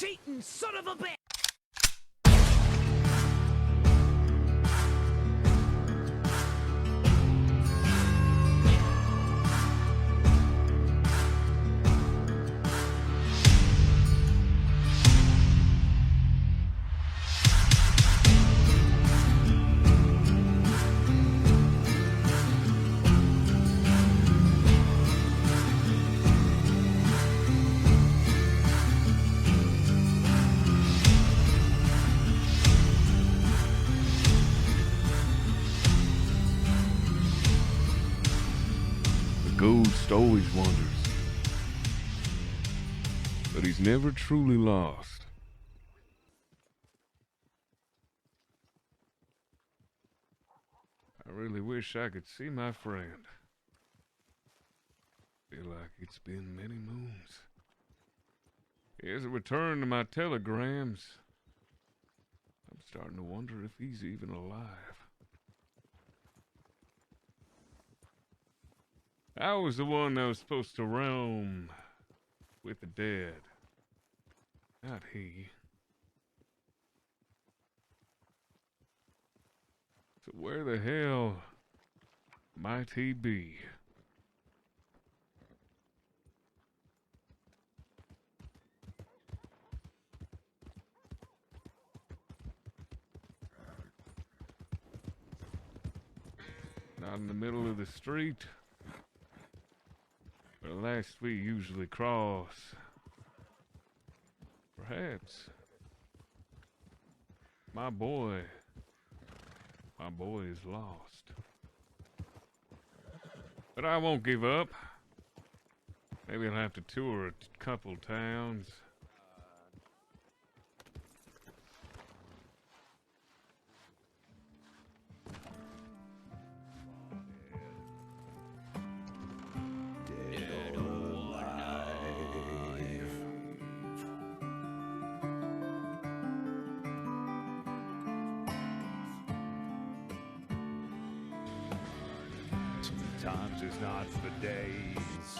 cheating son of a bitch! Ghost always wanders, but he's never truly lost. I really wish I could see my friend. Feel like it's been many moons. He hasn't returned to my telegrams. I'm starting to wonder if he's even alive. I was the one that was supposed to roam with the dead. Not he. So where the hell might he be? Not in the middle of the street. The last we usually cross. Perhaps my boy is lost. But I won't give up. Maybe I'll have to tour a couple towns. Sometimes it's not the days.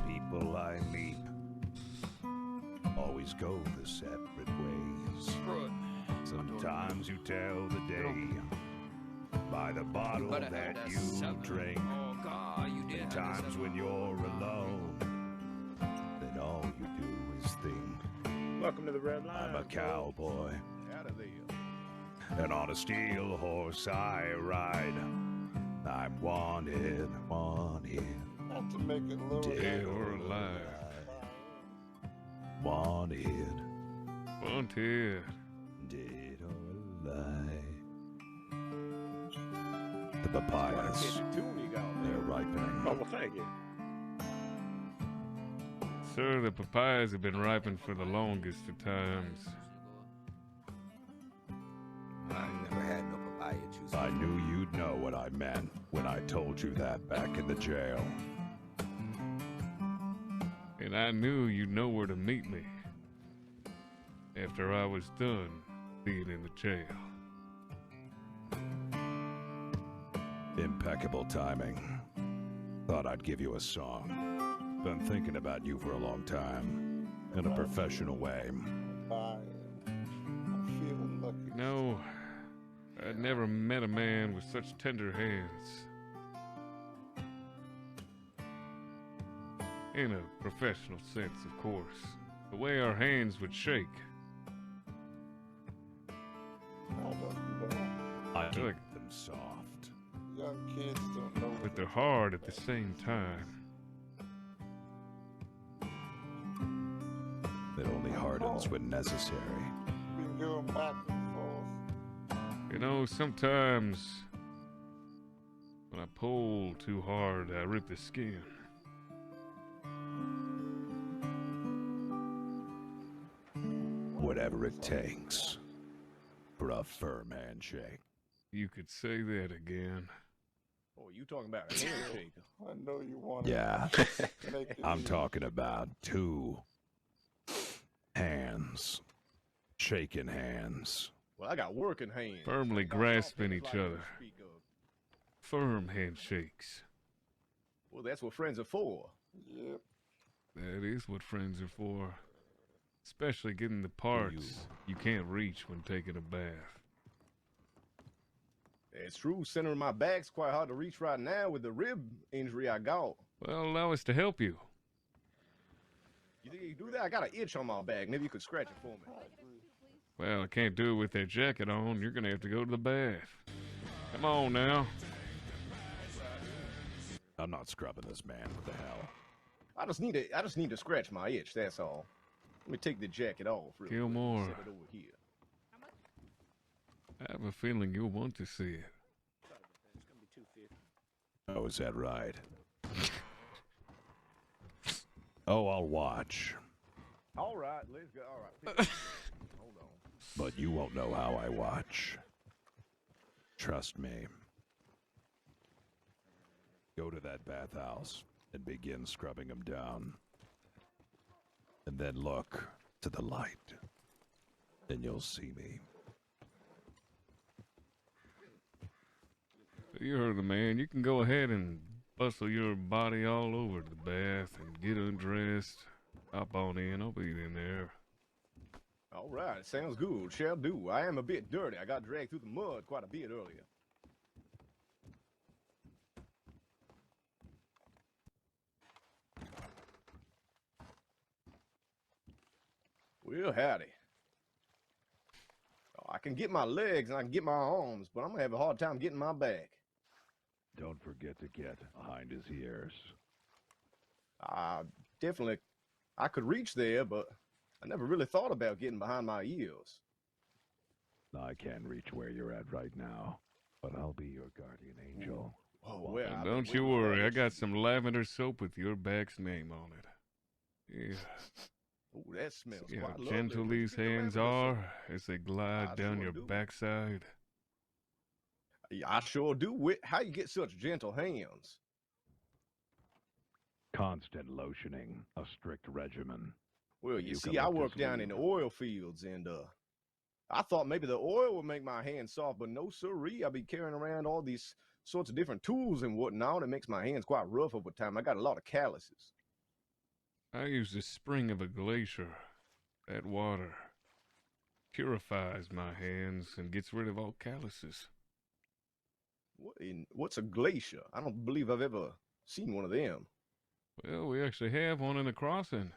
People I meet always go the separate ways. Sometimes you tell the day by the bottle that you drink. And times when you're alone, then all you do is think. Welcome to the Red Line. I'm a cowboy, and on a steel horse I ride. I'm wanted, Not to make it look dead or alive. Wanted, Wanted. dead or alive. The papayas, they're ripening. Oh, well, thank you. Sir, the papayas have been ripened for the longest of times. I never had no papaya juice. I knew you'd know what I meant when I told you that back in the jail. And I knew you'd know where to meet me after I was done being in the jail. Impeccable timing. Thought I'd give you a song. Been thinking about you for a long time, in a professional way. I'm feeling lucky. No, I'd never met a man with such tender hands. In a professional sense, of course. The way our hands would shake. I Feel keep like- them soft. Young kids don't know. But they're hard at the same time. It only hardens when necessary. Been going back and forth. You know, sometimes when I pull too hard, I rip the skin. Whatever it takes for a firm handshake. You could say that again. Oh, you talking about a handshake? I know you want Yeah, to make it I'm easy. talking about two hands. Shaking hands. Well, I got working hands. Firmly I got grasping soft each hands like other. you speak of. Firm handshakes. Well, that's what friends are for. Yep. That is what friends are for. Especially getting the parts you can't reach when taking a bath. It's true, center of my back's quite hard to reach right now with the rib injury I got. Well, allow us to help you. You think you can do that? I got an itch on my back. Maybe you could scratch it for me. Well, I can't do it with that jacket on. You're gonna have to go to the bath. Come on now. I'm not scrubbing this man. What the hell? I just need to scratch my itch, that's all. Let me take the jacket off real quick. Kilmore. Set it over here. I have a feeling you'll want to see it. Oh, is that right? Oh, I'll watch. All right, let's go. All right. Hold on. But you won't know how I watch. Trust me. Go to that bathhouse and begin scrubbing him down. And then look to the light. And you'll see me. You heard the man. You can go ahead and bustle your body all over the bath and get undressed. Hop on in. I'll be in there. All right, sounds good. Shall do. I am a bit dirty. I got dragged through the mud quite a bit earlier. Well, howdy. Oh, I can get my legs and I can get my arms, but I'm going to have a hard time getting my back. Don't forget to get behind his ears. Definitely, I could reach there, but I never really thought about getting behind my ears. I can't reach where you're at right now, but I'll be your guardian angel. Oh, well, And don't you worry. I got some lavender soap with your back's name on it. Yeah. Oh, that smells See how quite lovely. gentle Would you these get the hands lavender are as they glide I down sure your do. backside. soap? I sure do. How you get such gentle hands? Constant lotioning, a strict regimen. Well, You you can see, I look work this down in the oil fields, and I thought maybe the oil would make my hands soft, but no siree. I be carrying around all these sorts of different tools and whatnot. It makes my hands quite rough over time. I got a lot of calluses. I use the spring of a glacier. That water purifies my hands and gets rid of all calluses. What's a glacier? I don't believe I've ever seen one of them. Well, we actually have one in the crossing.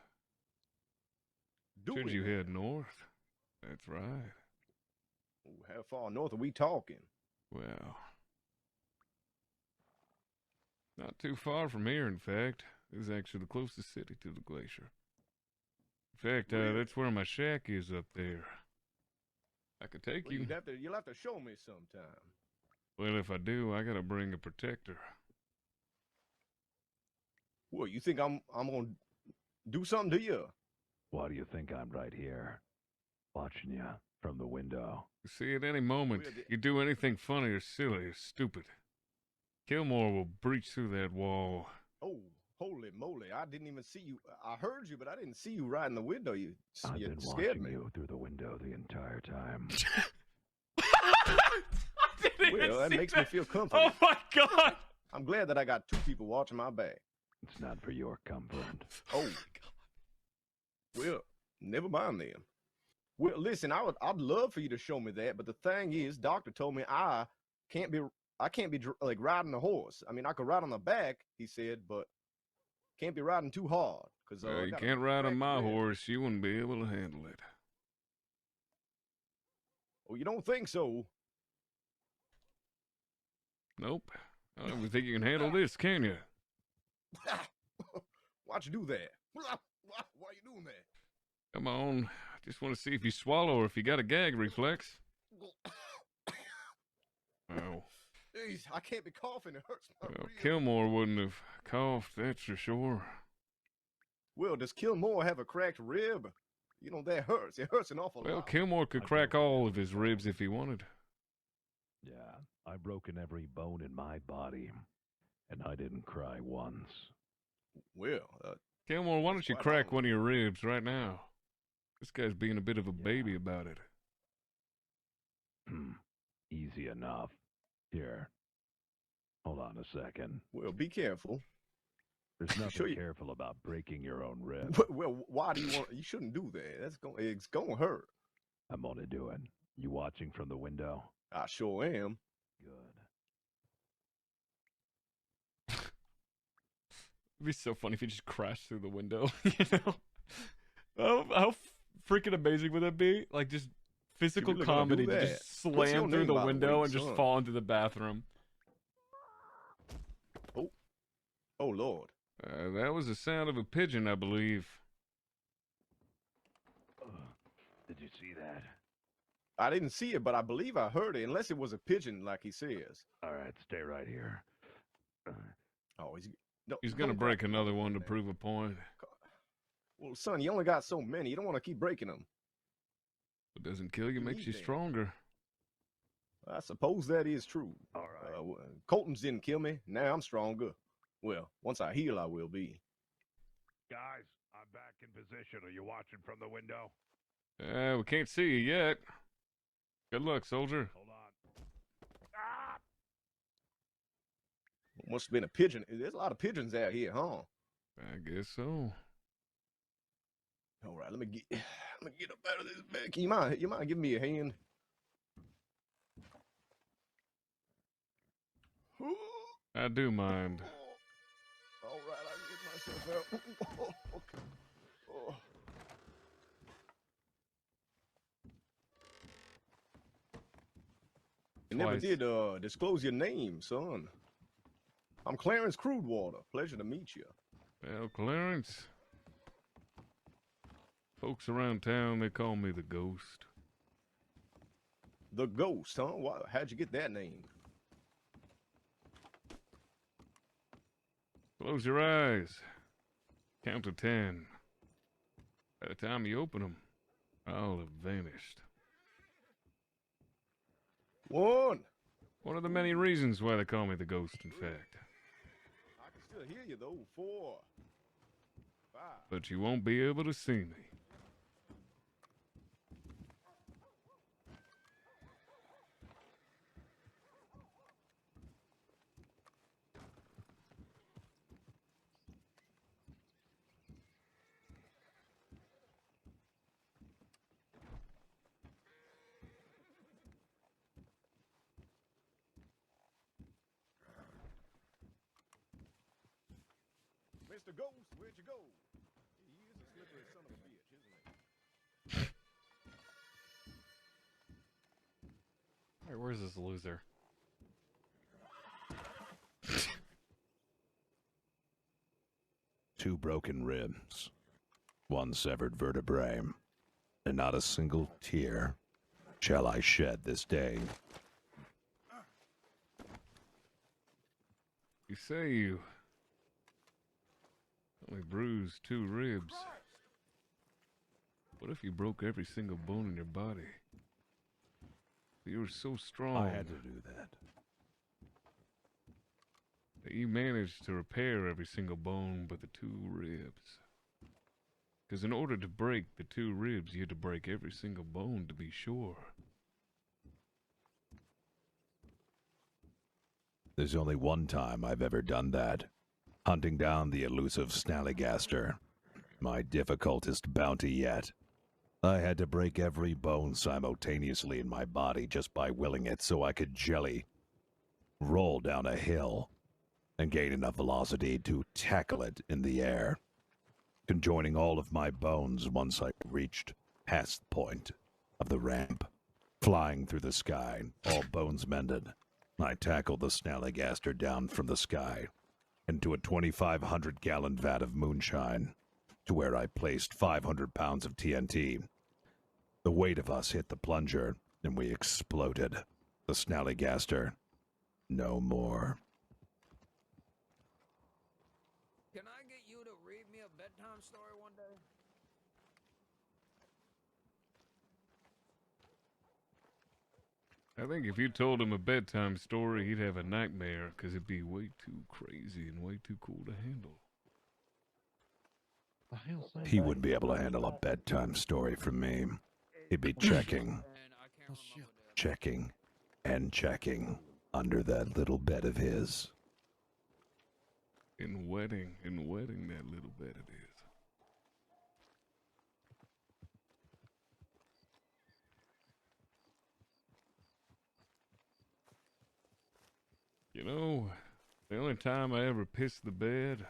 Do Should we you now? head north? That's right. Oh, how far north are we talking? Well, not too far from here, in fact. This is actually the closest city to the glacier. In fact, Really? that's where my shack is up there. I could take Well, you. you'll have to show me sometime. Well, if I do, I gotta bring a protector. Well, you think I'm gonna do something to you? Why do you think I'm right here, watching you from the window? You see, at any moment, Well, you do anything funny or silly or stupid, Kilmore will breach through that wall. Oh, holy moly! I didn't even see you. I heard you, but I didn't see you right in the window. You I've been scared watching me. you through the window the entire time. Well, that makes me feel comforted. Oh my God! I'm glad that I got two people watching my back. It's not for your comfort. Oh, well, never mind then. Well, listen, I'd love for you to show me that, but the thing is, doctor told me I can't be like riding a horse. I mean, I could ride on the back, he said, but can't be riding too hard because You can't ride on my horse. You wouldn't be able to handle it. Oh, you don't think so? Nope. I don't even think you can handle this, can you? Why'd you do that? Why are you doing that? Come on. I just want to see if you swallow or if you got a gag reflex. Oh. Jeez, I can't be coughing. It hurts my Well, ribs. Kilmore wouldn't have coughed, that's for sure. Well, does Kilmore have a cracked rib? You know, that hurts. It hurts an awful Well, lot. Kilmore could crack all of his ribs if he wanted. Yeah, I've broken every bone in my body, and I didn't cry once. Well, Kilmore, why don't you Why crack not? one of your ribs right now? This guy's being a bit of a baby about it. Easy enough. Here. Hold on a second. well, be careful. There's nothing Sure you- careful about breaking your own rib. Well, why do you want? You shouldn't do that. It's gonna hurt. I'm only doing. You watching from the window? I sure am. Good. It'd be so funny if he just crashed through the window, you know? How freaking amazing would that be? Like, just physical really gonna do comedy to that? just What's your slam through name, the by the window way, and just son? fall into the bathroom. Oh Lord. That was the sound of a pigeon, I believe. Did you see that? I didn't see it, but I believe I heard it. Unless it was a pigeon, like he says. All right, stay right here. Oh, He's gonna don't break crack another me, one to man. prove a point. Well, son, you only got so many. You don't want to keep breaking them. What doesn't kill you You makes need you them. stronger. I suppose that is true. All right. Colton's didn't kill me. Now I'm stronger. Well, once I heal, I will be. Guys, I'm back in position. Are you watching from the window? We can't see you yet. Good luck, soldier. Hold on. Must have been a pigeon. There's a lot of pigeons out here, huh? I guess so. All right, let me get up out of this bed. You mind giving me a hand? I do mind. All right, I'll get myself out. Okay. Oh. You never Twice. did disclose your name, son. I'm Clarence Crudewater. Pleasure to meet you. Well, Clarence. Folks around town, they call me the Ghost. The Ghost, huh? How'd you get that name? Close your eyes. Count to 10. By the time you open them, I'll have vanished. 1. One of the many reasons why they call me the Ghost, in fact. I can still hear you, though. 4. 5. But you won't be able to see me. Mr. Ghost, where'd you go? He is a slippery son of a bitch, isn't he? All right, where's this loser? Two broken ribs, one severed vertebrae, and not a single tear shall I shed this day. You say you only bruised 2 ribs. What if you broke every single bone in your body? You were so strong I had to do that. that you managed to repair every single bone but the 2 ribs. Because in order to break the 2 ribs, you had to break every single bone to be sure. There's only one time I've ever done that. Hunting down the elusive Snallygaster. My difficultest bounty yet. I had to break every bone simultaneously in my body just by willing it so I could jelly, roll down a hill, and gain enough velocity to tackle it in the air, conjoining all of my bones once I reached past the point of the ramp. Flying through the sky, all bones mended, I tackled the Snallygaster down from the sky into a 2,500-gallon vat of moonshine, to where I placed 500 pounds of TNT. The weight of us hit the plunger, and we exploded. The Snallygaster, no more. Can I get you to read me a bedtime story one day? I think if you told him a bedtime story, he'd have a nightmare because it'd be way too crazy and way too cool to handle. He wouldn't be able to handle a bedtime story from me. He'd be checking, And I can't remember the checking, and checking under that little bed of his. In wetting that little bed it is. You know, the only time I ever pissed the bed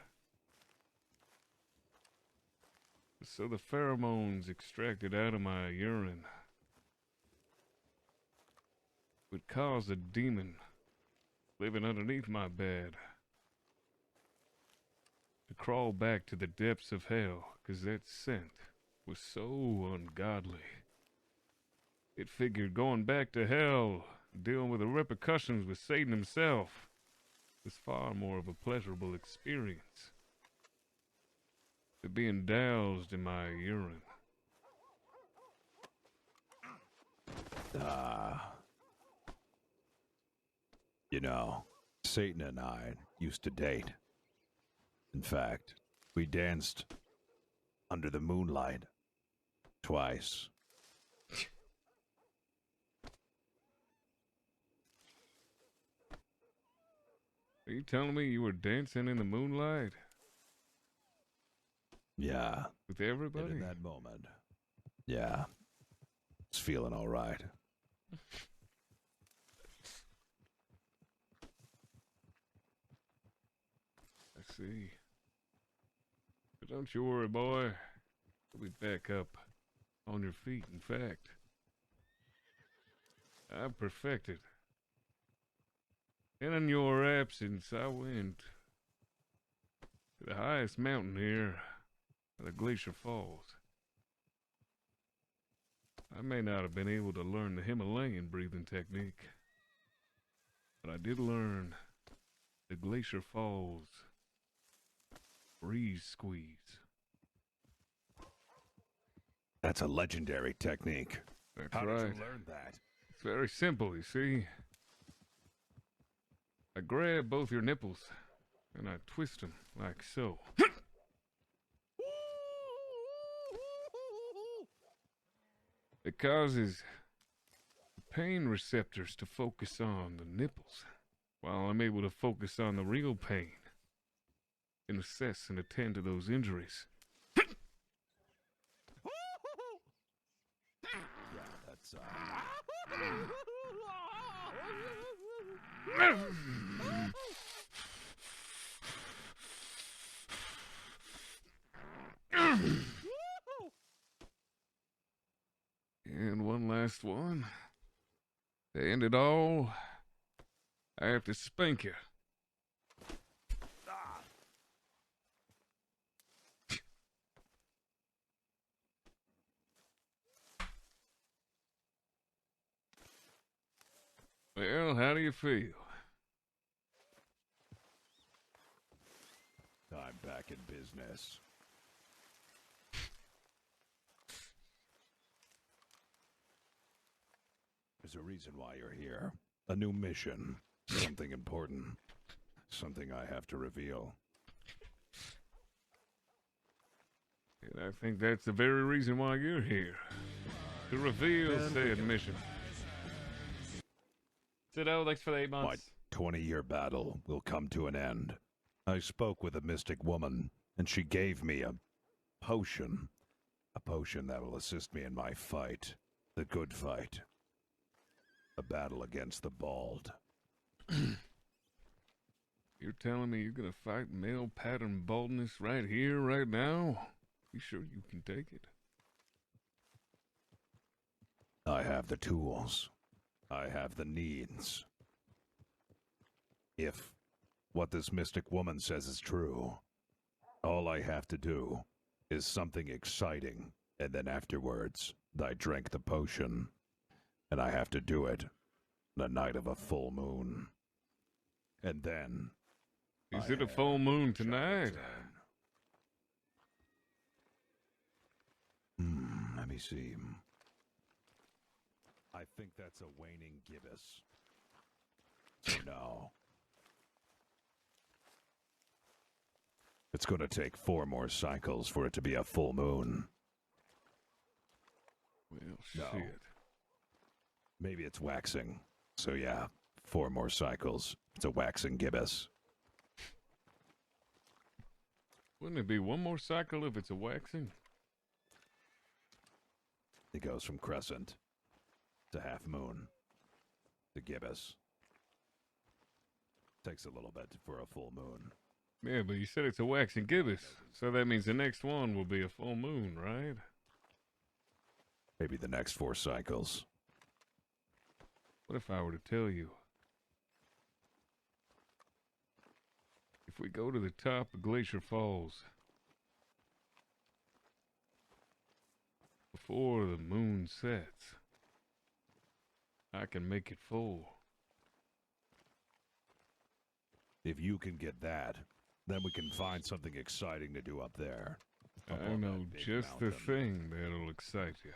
was so the pheromones extracted out of my urine would cause a demon living underneath my bed to crawl back to the depths of hell, 'cause that scent was so ungodly. It figured going back to hell, dealing with the repercussions with Satan himself, was far more of a pleasurable experience than being doused in my urine. You know, Satan and I used to date. In fact, we danced under the moonlight twice. Are you telling me you were dancing in the moonlight? Yeah. With everybody? And in that moment, yeah, it's feeling all right. I see. But don't you worry, boy. You'll be back up on your feet, in fact. I've perfected. And in your absence, I went to the highest mountain here, the Glacier Falls. I may not have been able to learn the Himalayan breathing technique, but I did learn the Glacier Falls breeze squeeze. That's a legendary technique. That's How right. did you learn that? It's very simple, you see. I grab both your nipples and I twist them like so. It causes the pain receptors to focus on the nipples, while I'm able to focus on the real pain and assess and attend to those injuries. Yeah, that's And one last one. To end it all, I have to spank you. Well, how do you feel? I'm back in business. There's a reason why you're here. A new mission. Something important. Something I have to reveal. And I think that's the very reason why you're here. To reveal said mission. Ditto, thanks for the 8 My months. 20-year battle will come to an end. I spoke with a mystic woman, and she gave me a potion. A potion that will assist me in my fight. The good fight. A battle against the bald. You're telling me you're gonna fight male pattern baldness right here, right now? You sure you can take it? I have the tools. I have the needs. If what this mystic woman says is true, all I have to do is something exciting, and then afterwards, I drink the potion. And I have to do it the night of a full moon. And then... Is it a full moon tonight? Let me see. I think that's a waning gibbous. So no. It's going to take 4 more cycles for it to be a full moon. Well, No. shit. Maybe it's waxing. So yeah, 4 more cycles. It's a waxing gibbous. Wouldn't it be one more cycle if it's a waxing? It goes from crescent to half moon to gibbous. Takes a little bit for a full moon. Yeah, but you said it's a waxing gibbous, so that means the next one will be a full moon, right? Maybe the next 4 cycles. What if I were to tell you? If we go to the top of Glacier Falls before the moon sets, I can make it full. If you can get that, then we can find something exciting to do up there. I know just the thing that'll excite you.